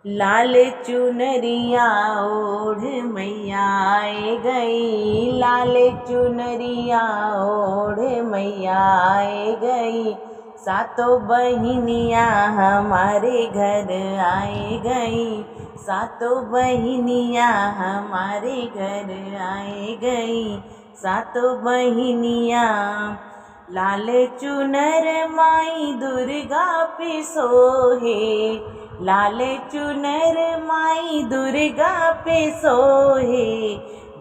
लाल चुनरिया ओढ़ मैया आए गई, लाल चुनरिया ओढ़ मैया आए गई। सातों बहिनिया हमारे घर आए गई, सातों बहिनिया हमारे घर आए गई, सातों बहिनिया। लाल चुनर माई दुर्गा पे सोहे, लाल चुनर माई दुर्गा पे सोहे।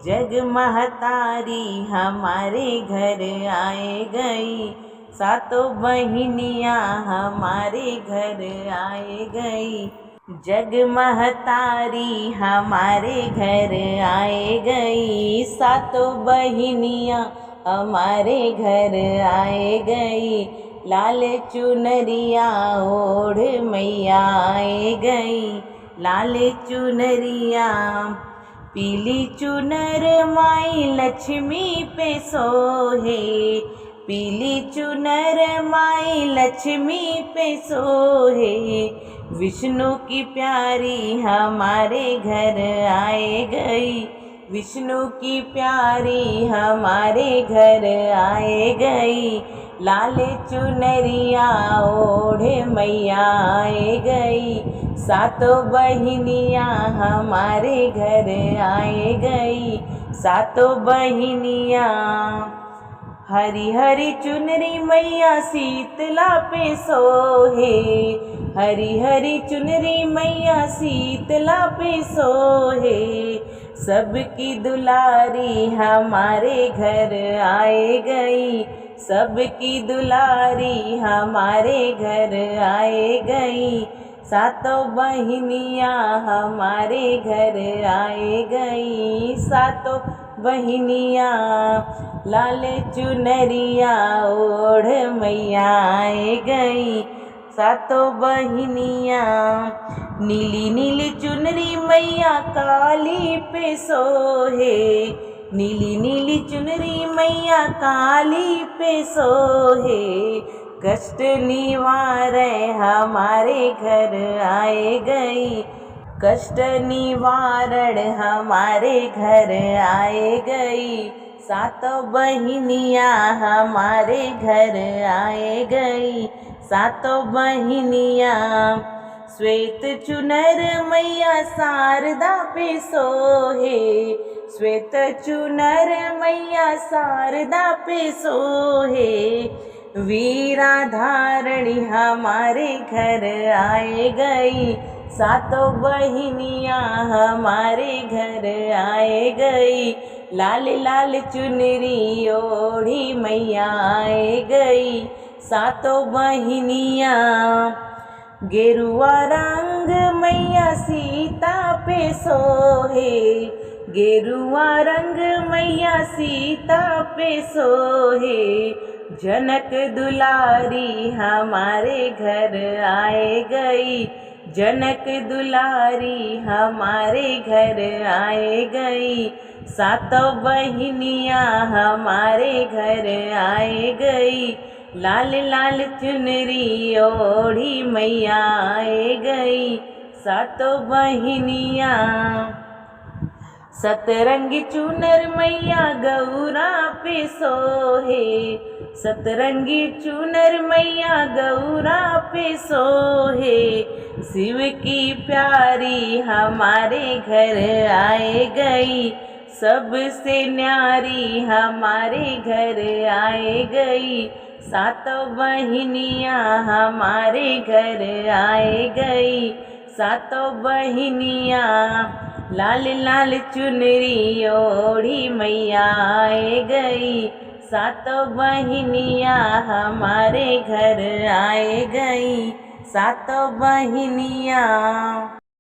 जग महतारी हमारे घर आए गई, सातों बहिनिया हमारे घर आए गई। जग महतारी हमारे घर आए गई, सातों बहिनिया हमारे घर आए गई। लाल चुनरिया ओढ़ मैया आए गई, लाल चुनरिया। पीली चुनर माई लक्ष्मी पे सोहे, पीली चुनर माई लक्ष्मी पे सोहे। विष्णु की प्यारी हमारे घर आए गई, विष्णु की प्यारी हमारे घर आए गई। लाल चुनरिया ओढ़े मैया आए गई, सातों बहिनिया हमारे घर आए गई, सातों बहिनिया। हरी हरी चुनरी मैया शीतला पे सोहे, हरी हरी चुनरी मैया शीतला पे सोहे। सबकी दुलारी हमारे घर आए गई, सबकी दुलारी हमारे घर आए गई। सातों बहिनिया हमारे घर आए गई, सातों बहिनिया। लाल चुनरिया ओढ़ मैया आए गई, सातों बहिनिया। नीली नीली चुनरी मैया काली पे सोहे, नीली नीली चुनरी मैया काली पे सोहे। कष्ट निवारे हमारे घर आए गई, कष्ट निवारण हमारे घर आए गई। सातों बहिनिया हमारे घर आए गई, सातों बहिनिया। श्वेत चुनर मैया शारदा पे सोहे, श्वेत चुनर मैया शारदा पे सोहे। वीरा धारणी हमारे घर आए गई, सातों बहिनिया हमारे घर आए गई। लाल लाल चुनरी ओढ़ी मैया आए गई, सातों बहिनिया। गेरुआ रंग मैया सीता पे सोहे, गेरुआ रंग मैया सीता पे सोहे। जनक दुलारी हमारे घर आए गई, जनक दुलारी हमारे घर आए गई। सातों बहिनिया हमारे घर आए गई, लाल लाल चुनरी ओढ़ी मैया आए गई, सातों बहिनिया। सतरंगी चुनर मैया गौरा पे सोहे, सतरंगी चुनर मैया गौरा पे सोहे। शिव की प्यारी हमारे घर आए गई, सबसे न्यारी हमारे घर आए गई। सातों बहिनिया हमारे घर आए गई, सातों बहिनिया। लाल लाल चुनरी ओढ़ी मैया आए गई, सातों बहिनिया हमारे घर आए गई, सातों बहिनिया।